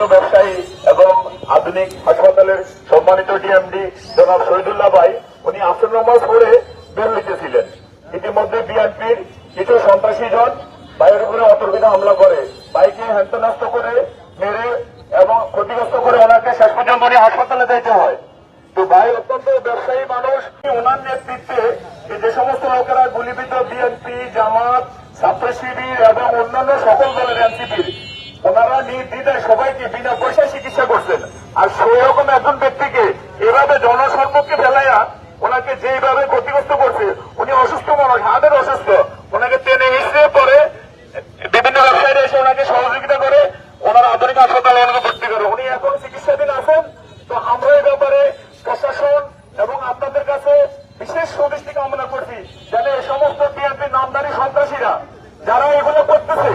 ব্যবসায়ী এবং আধুনিক হাসপাতালের সম্মানিত ডিএমডি জনাব শহীদুল্লাহ ভাই উনি আসর নামাজ পড়ে বের হইতেছিলেন। ইতিমধ্যে বিএনপির কিছু সন্ত্রাসী জন ভাইয়ের উপরে অতর্কিত হামলা করে, ভাইকে হ্যান্তনাস্ত করে মেরে এবং ক্ষতিগ্রস্ত করে ওনাকে শেষ পর্যন্ত হাসপাতালে যেতে হয়। তো ভাই অত্যন্ত ব্যবসায়ী মানুষ, ওনার নেতৃত্বে যে সমস্ত লোকেরা গুলিবিদ্ধ বিএনপি, জামাত, ছাত্র শিবির এবং অন্যান্য সকল দলের এনসিপির ওনারা নির্দ্বিধায় সবাইকে বিনা পয়সায় চিকিৎসা করছেন। আর সেই রকম একজন ব্যক্তিকে এভাবে জনসম্মুখে ফেলাইয়া ওনাকে যেভাবে ক্ষতিগ্রস্ত করছে, উনি অসুস্থ মানুষ, হার্টের অসুস্থ, ওনাকে টেনে হিসেবে পরে বিভিন্ন ব্যবসায়ীরা এসে ওনাকে সহযোগিতা করে ওনার আধুনিক হাসপাতালে ওনাকে ভর্তি করে উনি এখন চিকিৎসাধীন আছেন। তো আমরা এই ব্যাপারে প্রশাসন এবং আপনাদের কাছে বিশেষ সুদৃষ্টি কামনা করছি, যেন এই সমস্ত বিএনপির নামদারি সন্ত্রাসীরা যারা এগুলো করতেছে,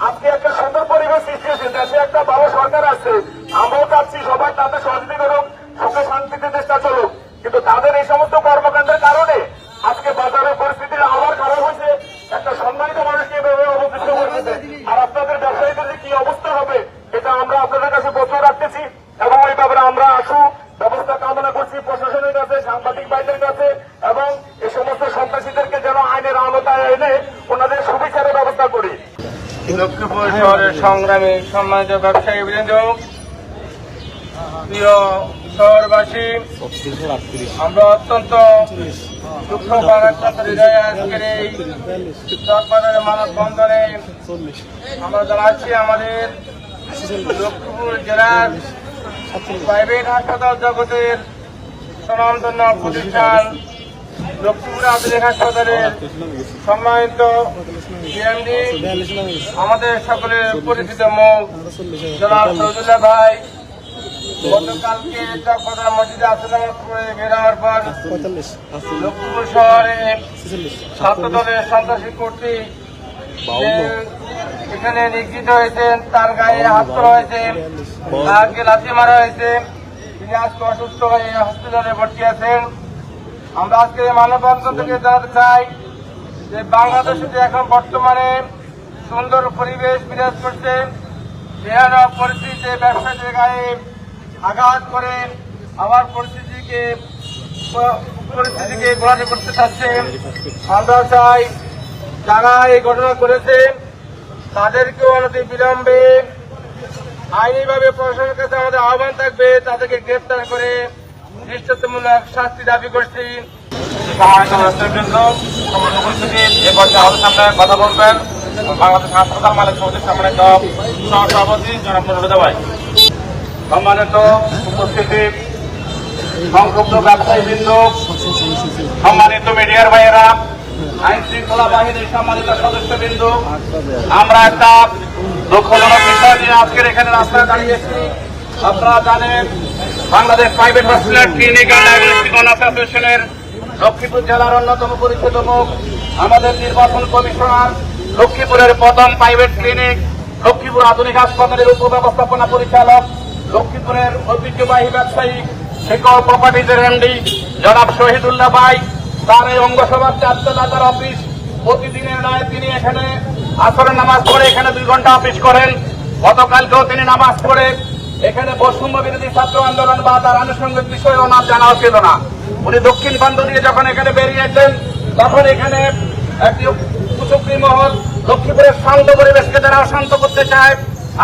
আজকে একটা সুন্দর পরিবেশ সৃষ্টি হয়েছে, দেশে একটা ভালো সরকার আছে, আমরাও চাচ্ছি সবাই তাদের সহযোগিতা করুক, সুখে শান্তিতে দেশটা চলুক। কিন্তু তাদের এই সমস্ত কর্মকাণ্ডের কারণে আজকে বাজারের পরিস্থিতি আবার খারাপ হয়েছে, একটা সম্মানিত মানুষকে এভাবে অবদৃষ্ট করতেছে। আর আপনাদের ব্যবসায়ীদের যে কি অবস্থা হবে এটা আমরা আপনাদের কাছে প্রচুর রাখতেছি এবং এই ব্যাপারে আমরা ব্যবস্থা কামনা করছি প্রশাসনের কাছে, সাংবাদিক ভাইদের কাছে, এবং এই সমস্ত সন্ত্রাসীদেরকে যেন আইনের আওতায় এনে ওনাদের সুবিচারের ব্যবস্থা করি। লক্ষ্মীপুর শহরের সংগ্রামী সম্মানিত ব্যবসায়ী বৃন্দ, প্রিয় শহরবাসী, আমরা অত্যন্ত দুঃখ ভারাক্রান্ত হৃদয়ে আজকের এই চকবাজারের মানববন্ধনে আমরা জানাচ্ছি আমাদের লক্ষ্মীপুর জেলার প্রাইভেট হাসপাতাল জগতের স্বনামধন্য প্রতিষ্ঠান লক্ষ্মীপুর আধুনিক হাসপাতালের সম্মানিত ডিএমডি, আমাদের সকলের পরিচিত মুখ জনাব শহীদুল্লাহ ভাই গতকালকে চকবাজার মসজিদে আসর নামাজ পড়ে বের হওয়ার পর লক্ষ্মীপুর শহরে ছাত্র দলের সন্ত্রাসী কর্তৃক এখানে নিগৃহীত হয়েছেন, তার গায়ে হাত করা হয়েছে, তাকে লাথি মারা হয়েছে, তিনি আজকে অসুস্থ হয়ে হসপিটালে ভর্তি আছেন। আমরা আজকে মানববন্ধন থেকে জানাতে চাই যে বাংলাদেশে যে এখন বর্তমানে সুন্দর পরিবেশ বিরাজ করছে, যেন পরিস্থিতিতে ব্যবসায়ীদের গায়ে আঘাত করে আবার পরিস্থিতিকে গোলামি করতে চাচ্ছে। আমরা চাই যারা এই ঘটনা করেছে তাদেরকেও অনতি বিলম্বে আইনিভাবে প্রশাসনের কাছে আমাদের আহ্বান থাকবে, তাদেরকে গ্রেপ্তার করে দৃষ্টান্তমূলক শাস্তি দাবি করছি। সম্মানিত নেতৃবৃন্দ, সামনে কথা বলবেন বাংলাদেশ হাসপাতাল মালিক সমিতির সম্মানিত সহসভাপতি জনাব নুরুল ভাই। সম্মানিত উপস্থিতি, সংক্ষুব্ধ ব্যবসায়ীবৃন্দ, সম্মানিত মিডিয়ার ভাইয়েরা, আইন শৃঙ্খলা বাহিনীর সম্মানিত সদস্যবৃন্দ, আমরা একটা দুঃখজনক বিষয় নিয়ে আজকের এখানে রাস্তায় দাঁড়িয়েছি। আপনারা জানেন Bangladesh private hospital clinic and diagnostic অ্যাসোসিয়েশনের লক্ষ্মীপুর জেলার অন্যতম পরিচিত মুখ, আমাদের নির্বাচন কমিশনার, লক্ষ্মীপুরের প্রথম প্রাইভেট ক্লিনিক, লক্ষ্মীপুর আধুনিক হাসপাতালের উপব্যবস্থাপনা পরিচালক, লক্ষ্মীপুরের ঐতিহ্যবাহী ব্যবসায়ী শেখর প্রপার্টিজের এমডি জনাব শহীদুল্লাহ ভাই, তার এই অঙ্গসভার চারতলার অফিস, প্রতিদিনের নয় তিনি এখানে আসরের নামাজ পড়ে এখানে 2 ঘন্টা অফিস করেন। গতকালকেও তিনি নামাজ পড়ে এখানে বৈষম্য বিরোধী ছাত্র আন্দোলন বা তার আনুষঙ্গিক বিষয় ওনার জানাও ছিল না। উনি দক্ষিণ বন্ধ দিয়ে যখন এখানে বেরিয়েছেন তখন এখানে একটি কুচক্রী মহল লক্ষ্মীপুরের শান্ত পরিবেশকে যারা অশান্ত করতে চায়,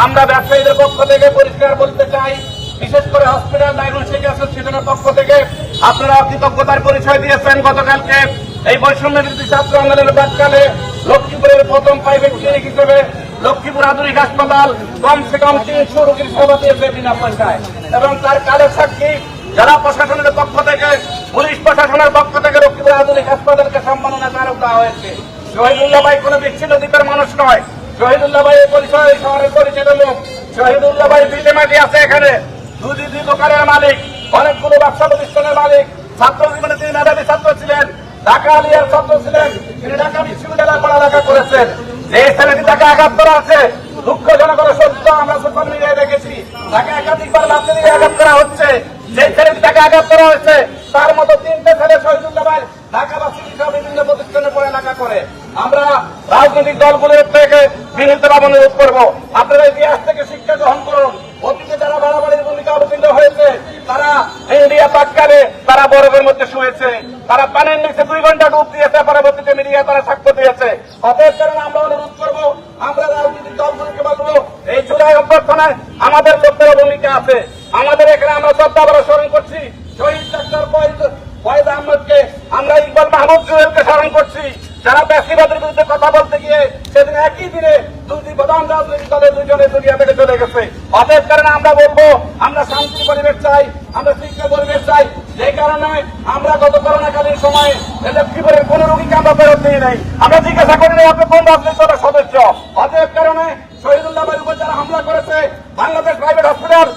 আমরা ব্যবসায়ীদের পক্ষ থেকে পরিষ্কার বলতে চাই, বিশেষ করে হসপিটাল ডায়াগনস্টিক অ্যাসোসিয়েশনের পক্ষ থেকে আপনারা কৃতজ্ঞতার পরিচয় দিয়েছেন। গতকালকে এই বৈষম্য বিরোধী ছাত্র আন্দোলনের প্রাককালে লক্ষ্মীপুরের প্রথম প্রাইভেট ক্লিনিক হিসেবে লক্ষ্মীপুর আধুনিক হাসপাতাল কমসে কম 300 রোগীর সেবা দিয়েছে বিনা পয়সায়, এবং তার কালের সাক্ষী যারা প্রশাসনের পক্ষ থেকে, পুলিশ প্রশাসনের পক্ষ থেকে লক্ষ্মীপুর আধুনিক হাসপাতালকে সম্মাননা স্মারক দেওয়া হয়েছে। শহীদুল্লাহ ভাই কোন বিচ্ছিন্ন দ্বীপের মানুষ নয়, শহীদুল্লাহ ভাই এই পরিচয় শহরের পরিচিত লোক। শহীদুল্লাহ ভাই বিটেমাটি আছে এখানে, দুই দোকানের মালিক, অনেকগুলো ব্যবসা প্রতিষ্ঠানের মালিক, ছাত্র জীবনে তিনি মেধাবী ছাত্র ছিলেন, ঢাকা আলিয়ার ছাত্র ছিলেন, তিনি ঢাকা বিশ্ববিদ্যালয়ে পড়ালেখা করেছেন। যে ছেলেটি তাকে আঘাত করা আছে, দুঃখজনক সত্য, আমরা সোশ্যাল মিডিয়ায় দেখেছি, তাকে একাধিকবার লাথি দিয়ে আঘাত করা হচ্ছে। যে ছেলেটি তাকে আঘাত করা হয়েছে তার মতো 3টে ছেলে শহীদুল্লাহ ভাই ঢাকাবাসী সহ বিভিন্ন প্রতিষ্ঠানে পড়ালেখা করে। আমরা রাজনৈতিক দলগুলোর থেকে বিনীতভাবে অনুরোধ করবো, আপনারা ইতিহাস থেকে শিক্ষা গ্রহণ করুন। বরফের মধ্যে শুয়েছে, তারা পানির নিচে 2 ঘন্টা ডুব দিয়েছে, পরবর্তীতে মিডিয়া তারা সাক্ষ্য দিয়েছে। অতএব কারণে আমরা অনুরোধ করবো, আমরা রাজনৈতিক দলগুলোকে বলবো, এই জুলাই অভ্যর্থনায় আমাদের লোকের ভূমিকা আছে। আমাদের এখানে আমরা শ্রদ্ধাভরে স্মরণ করছি শহীদ ডাক্তার ফয়েজ আহমদকে, আমরা ইকবাল মাহমুদ জুয়েলকে স্মরণ করছি, যারা ফ্যাসিবাদের বিরুদ্ধে কথা বলতে গিয়ে সেদিন একই দিনে 2টি প্রধান রাজনৈতিক দলের 2জনে দুনিয়া থেকে চলে গেছে। অতএব কারণে আমরা বলবো, আমরা শান্তি পরিবেশ চাই, আমরা শৃঙ্খলা পরিবেশ চাই। যে কারণে আমরা গত করোনাকালীন সময়ে লক্ষ্মীপুরের কোন রোগীকে আমরা ফেরত দিই নাই, আমরা জিজ্ঞাসা করি নাই আপনি কোন রাজনৈতিক দলের সদস্য। অতএব কারণে শহীদুল্লাহ ভাইয়ের উপর যারা হামলা করেছে, Bangladesh private hospital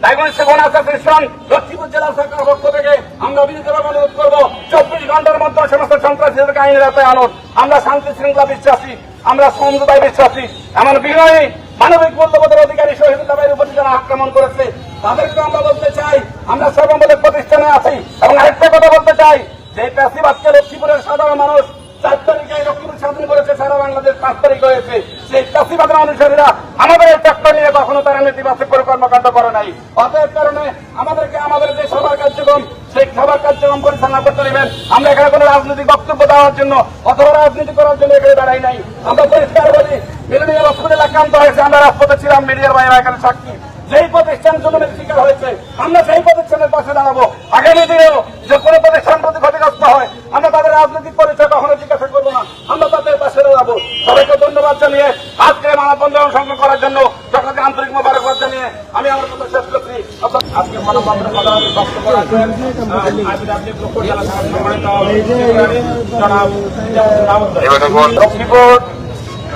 diagnostic association Lakshmipur জেলা সরকারের পক্ষ থেকে আমরা বিনীতভাবে অনুরোধ করবো, 24 ঘন্টার মধ্যে সমস্ত সন্ত্রাসীদেরকে আইনের আওতায় আনুন। আমরা শান্তি শৃঙ্খলা বিশ্বাসী, আমরা সমঝোতায় বিশ্বাসী। এমন বিনয়ী মানবিক মূল্যবোধের অধিকারী শহীদুল্লাহ ভাইয়ের উপর যারা আক্রমণ করেছে, তাদেরকে আমরা বলতে চাই আমরা সর্বমূলক প্রতিষ্ঠানে আছি। এবং আরেকটা কথা বলতে চাই, যে প্যাসিবাদকে লক্ষ্মীপুরের সাধারণ মানুষ 4 তারিখে লক্ষ্মীপুর স্বাধীন করেছে, সারা বাংলাদেশ 5 তারিখ হয়েছে। সেই প্যাসিবাদের অনুসারীরা আমাদের এই চক্র নিয়ে কখনো তারা নেতিবাচক করে কর্মকাণ্ড করে নাই। অতএব কারণে আমাদেরকে আমাদের যে সবার কার্যক্রম, সেই সবার কার্যক্রম পরিচালনা করতে নেবেন। আমরা এখানে কোনো রাজনৈতিক বক্তব্য দেওয়ার জন্য অথবা রাজনীতি করার জন্য এখানে দাঁড়াই নাই। আমরা পরিষ্কার বলি, মিলেনিয়াম হসপিটাল আক্রান্ত হয়েছে, আমরা রাজপথে ছিলাম, মিডিয়ার বাইরে এখানে সাক্ষী। যেই প্রতিষ্ঠান জুলুমের শিকার হয়েছে, আমরা সেই প্রতিষ্ঠানের পাশে দাঁড়াবো। আগামী দিনেও যে কোনো প্রতিষ্ঠান প্রতি ক্ষতিগ্রস্ত হয়, আমরা তাদের রাজনৈতিক পরিচয় কখনো জিজ্ঞাসা করবো না, আমরা তাদের পাশে দাঁড়াবো। সবাইকে ধন্যবাদ জানিয়ে আজকে মানববন্ধন অংশগ্রহণ করার জন্য সকলকে আন্তরিক মোবারকবাদ জানিয়ে আমি আমার কথা শেষ করছি। আজকে মানববন্ধন বক্তব্য রাখবেন Lakshmipur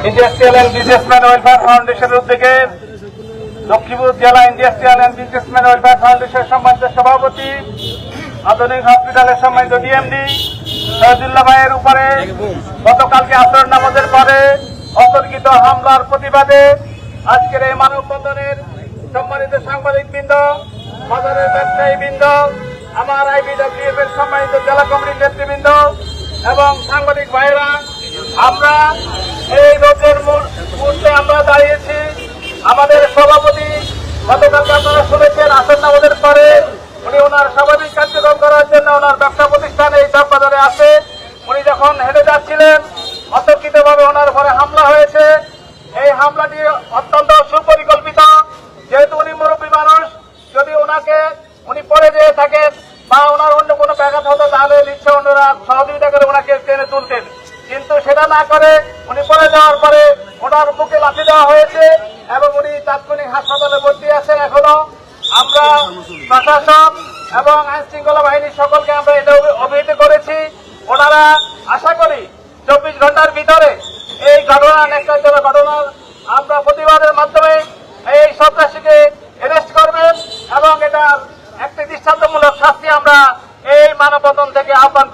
industrial and businessman welfare ফাউন্ডেশনের উদ্যোগে লক্ষ্মীপুর জেলা industrial and businessman welfare foundation সম্মানিত সভাপতি, আধুনিক হসপিটালের সম্মানিত ডিএমডি শহীদুল্লাহ ভাইয়ের উপরে গতকালকে আসর নামাজের পরে অতর্কিত হামলার প্রতিবাদে আজকের এই মানববন্ধনের সম্মানিত সাংবাদিকবৃন্দ, বাজারের ব্যবসায়ীবৃন্দ, আমার আইবিডব্লিউএফ এর সম্মানিত জেলা কমিটির নেতৃবৃন্দ এবং সাংবাদিক ভাইয়েরা, আমরা এই রোগের মুহূর্তে আমরা দাঁড়িয়েছি। আমাদের সভাপতি গতকালকে আপনারা শুনেছেন, আসর নামাজের পরে উনি ওনার স্বাভাবিক কার্যক্রম করার জন্য ওনার ব্যবসা প্রতিষ্ঠানে এই সব বাজারে আসে। উনি যখন হেঁটে যাচ্ছিলেন, অতর্কিতভাবে ওনার ঘরে হামলা হয়েছে। এই হামলাটি অত্যন্ত সুপরিকল্পিত, যেহেতু উনি মুরব্বী মানুষ, যদি উনি পড়ে যেয়ে থাকেন বা ওনার অন্য কোনো ব্যাঘাত হতো, তাহলে নিশ্চয় অন্যরা সহযোগিতা করে ওনাকে টেনে তুলতেন, কিন্তু সেটা না করে উনি পড়ে যাওয়ার পরে ওনার বুকে লাথি দেওয়া হয়েছে এবং উনি তাৎক্ষণিক হাসপাতালে ভর্তি আছেন। এখনো আমরা প্রশাসন এবং আইন শৃঙ্খলা বাহিনীর সকলকে আমরা এটা অবহিত করেছি। ওনারা আশা করি 24 ঘন্টার ভিতরে এই ঘটনা, নেককারজনক ঘটনার আমরা প্রতিবাদের মাধ্যমে এই সন্ত্রাসীকে অ্যারেস্ট করবেন এবং এটা একটি দৃষ্টান্তমূলক শাস্তি আমরা এই মানববন্ধন থেকে আহ্বান